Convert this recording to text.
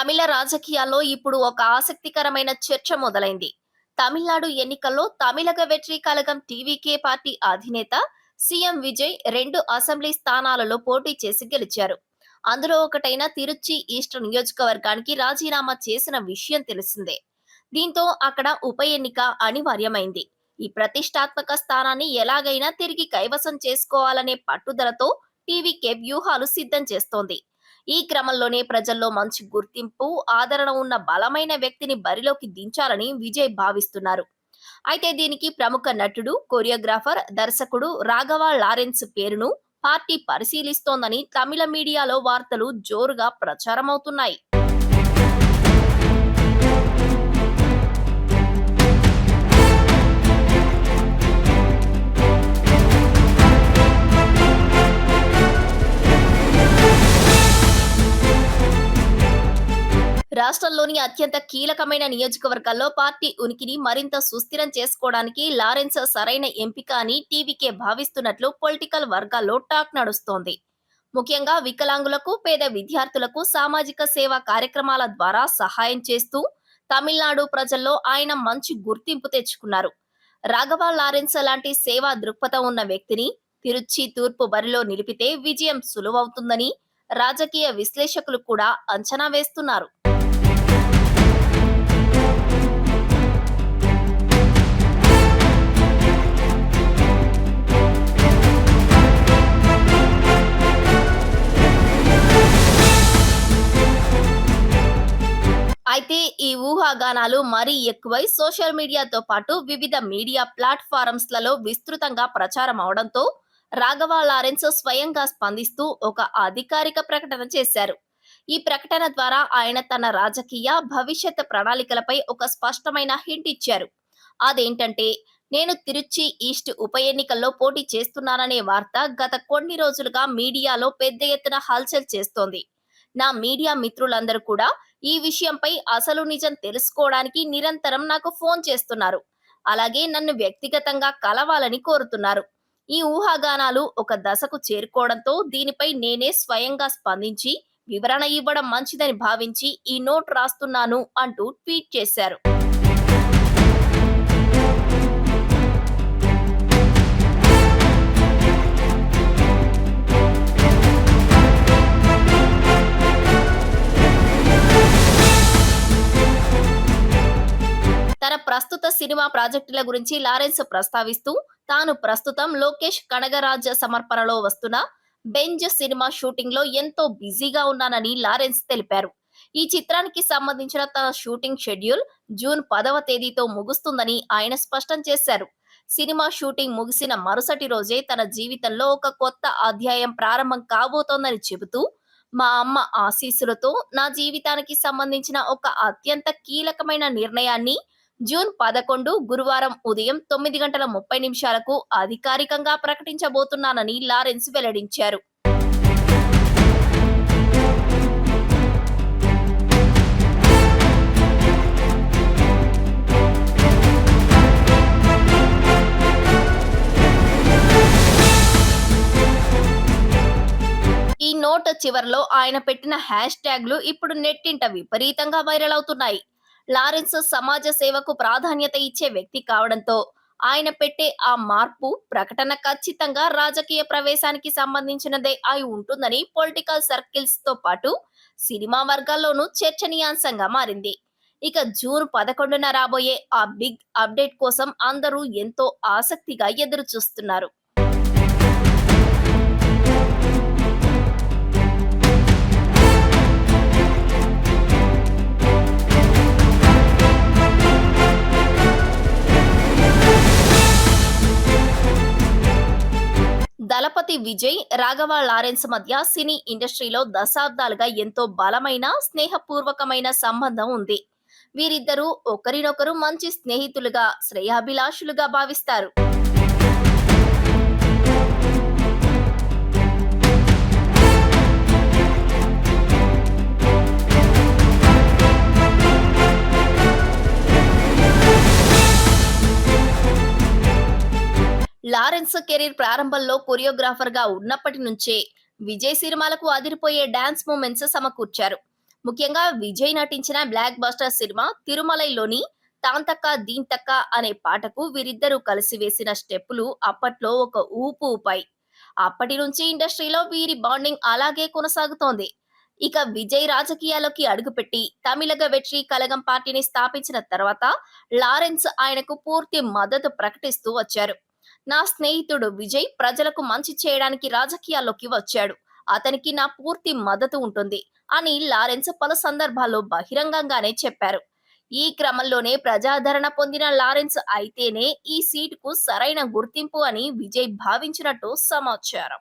తమిళ రాజకీయాల్లో ఇప్పుడు ఒక ఆసక్తికరమైన చర్చ మొదలైంది. తమిళనాడు ఎన్నికల్లో తమిళగ వెట్రి కళగం టీవీకే పార్టీ అధినేత సీఎం విజయ్ 2 అసెంబ్లీ స్థానాలలో పోటీ చేసి గెలిచారు. అందులో ఒకటైన తిరుచి ఈస్ట్ నియోజకవర్గానికి రాజీనామా చేసిన విషయం తెలిసిందే. దీంతో అక్కడ ఉప ఎన్నిక అనివార్యమైంది. ఈ ప్రతిష్టాత్మక స్థానాన్ని ఎలాగైనా తిరిగి కైవసం చేసుకోవాలనే పట్టుదలతో టీవీకే వ్యూహాలు సిద్ధం చేస్తోంది. ఈ క్రమంలోనే ప్రజల్లో మంచి గుర్తింపు, ఆదరణ ఉన్న బలమైన వ్యక్తిని బరిలోకి దించాలని విజయ్ భావిస్తున్నారు. అయితే దీనికి ప్రముఖ నటుడు, కొరియోగ్రాఫర్, దర్శకుడు రాఘవ లారెన్స్ పేరును పార్టీ పరిశీలిస్తోందని తమిళ మీడియాలో వార్తలు జోరుగా ప్రచారమవుతున్నాయి. రాష్ట్రంలోని అత్యంత కీలకమైన నియోజకవర్గాల్లో పార్టీ ఉనికిని మరింత సుస్థిరం చేసుకోవడానికి లారెన్స్ సరైన ఎంపిక అని టీవీకే భావిస్తున్నట్లు పొలిటికల్ వర్గాల్లో టాక్ నడుస్తోంది. ముఖ్యంగా వికలాంగులకు, పేద విద్యార్థులకు సామాజిక సేవా కార్యక్రమాల ద్వారా సహాయం చేస్తూ తమిళనాడు ప్రజల్లో ఆయన మంచి గుర్తింపు తెచ్చుకున్నారు. రాఘవ లారెన్స్ లాంటి సేవా దృక్పథం ఉన్న వ్యక్తిని తిరుచి తూర్పు బరిలో నిలిపితే విజయం సులువవుతుందని రాజకీయ విశ్లేషకులు కూడా అంచనా వేస్తున్నారు. అయితే ఈ ఊహాగానాలు మరీ ఎక్కువై సోషల్ మీడియాతో పాటు వివిధ మీడియా ప్లాట్ఫారమ్స్ లలో విస్తృతంగా ప్రచారం అవడంతో రాఘవ లారెన్స్ స్వయంగా స్పందిస్తూ ఒక అధికారిక ప్రకటన చేశారు. ఈ ప్రకటన ద్వారా ఆయన తన రాజకీయ భవిష్యత్ ప్రణాళికలపై ఒక స్పష్టమైన హింట్ ఇచ్చారు. అదేంటంటే, నేను తిరుచి ఈస్ట్ ఉప ఎన్నికల్లో పోటీ చేస్తున్నాననే వార్త గత కొన్ని రోజులుగా మీడియాలో పెద్ద ఎత్తున హల్చల్ చేస్తోంది. నా మీడియా మిత్రులందరూ కూడా ఈ విషయంపై అసలు నిజం తెలుసుకోవడానికి నిరంతరం నాకు ఫోన్ చేస్తున్నారు. అలాగే నన్ను వ్యక్తిగతంగా కలవాలని కోరుతున్నారు. ఈ ఊహాగానాలు ఒక దశకు చేరుకోవడంతో దీనిపై నేనే స్వయంగా స్పందించి వివరణ ఇవ్వడం మంచిదని భావించి ఈ నోట్ రాస్తున్నాను అంటూ ట్వీట్ చేశారు. తన ప్రస్తుత సినిమా ప్రాజెక్టుల గురించి లారెన్స్ ప్రస్తావిస్తూ తాను ప్రస్తుతం లోకేష్ కనగరాజ్ సమర్పణలో వస్తున్న బెంజ్ సినిమా షూటింగ్ లో ఎంతో బిజీగా ఉన్నానని లారెన్స్ తెలిపారు. ఈ చిత్రానికి సంబంధించిన తన షూటింగ్ షెడ్యూల్ జూన్ 10వ తేదీతో ముగుస్తుందని ఆయన స్పష్టం చేశారు. సినిమా షూటింగ్ ముగిసిన మరుసటి రోజే తన జీవితంలో ఒక కొత్త అధ్యాయం ప్రారంభం కాబోతోందని చెబుతూ, మా అమ్మ ఆశీస్సులతో నా జీవితానికి సంబంధించిన ఒక అత్యంత కీలకమైన నిర్ణయాన్ని జూన్ 11 గురువారం ఉదయం 9:30 అధికారికంగా ప్రకటించబోతున్నానని లారెన్స్ వెల్లడించారు. ఈ నోట్ చివర్లో ఆయన పెట్టిన హ్యాష్ ట్యాగ్లు ఇప్పుడు నెట్టింట విపరీతంగా వైరల్ అవుతున్నాయి. లారెన్స్ సమాజ సేవకు ప్రాధాన్యత ఇచ్చే వ్యక్తి కావడంతో ఆయన పెట్టే ఆ మార్పు ప్రకటన ఖచ్చితంగా రాజకీయ ప్రవేశానికి సంబంధించినదే అయి ఉంటుందని పొలిటికల్ సర్కిల్స్ తో పాటు సినిమా వర్గాల్లోనూ చర్చనీయాంశంగా మారింది. ఇక జూన్ 11న రాబోయే ఆ బిగ్ అప్డేట్ కోసం అందరూ ఎంతో ఆసక్తిగా ఎదురు చూస్తున్నారు. దళపతి విజయ్, రాఘవ లారెన్స్ మధ్య సినీ ఇండస్ట్రీలో దశాబ్దాలుగా ఎంతో బలమైన, స్నేహపూర్వకమైన సంబంధం ఉంది. వీరిద్దరూ ఒకరినొకరు మంచి స్నేహితులుగా, శ్రేయాభిలాషులుగా భావిస్తారు. లారెన్స్ కెరీర్ ప్రారంభంలో కొరియోగ్రాఫర్ గా ఉన్నప్పటి నుంచే విజయ్ సినిమాలకు అదిరిపోయే డాన్స్ మూమెంట్స్ సమకూర్చారు. ముఖ్యంగా విజయ్ నటించిన బ్లాక్ బస్టర్ సినిమా 'తిరుమలై'లోని 'తాంతక్క దీంతక్క' అనే పాటకు వీరిద్దరూ కలిసి వేసిన స్టెప్పులు అప్పట్లో ఒక ఊపు ఊపాయి. అప్పటి నుంచి ఇండస్ట్రీలో వీరి బాండింగ్ అలాగే కొనసాగుతోంది. ఇక విజయ్ రాజకీయాల్లోకి అడుగుపెట్టి తమిళగ వెట్రి కళగం పార్టీని స్థాపించిన తర్వాత లారెన్స్ ఆయనకు పూర్తి మద్దతు ప్రకటిస్తూ వచ్చారు. నా స్నేహితుడు విజయ్ ప్రజలకు మంచి చేయడానికి రాజకీయాల్లోకి వచ్చాడు. అతనికి నా పూర్తి మద్దతు ఉంటుంది అని లారెన్స్ పలు సందర్భాల్లో బహిరంగంగానే చెప్పారు. ఈ క్రమంలోనే ప్రజాదరణ పొందిన లారెన్స్ అయితేనే ఈ సీటుకు సరైన గుర్తింపు అని విజయ్ భావించినట్టు సమాచారం.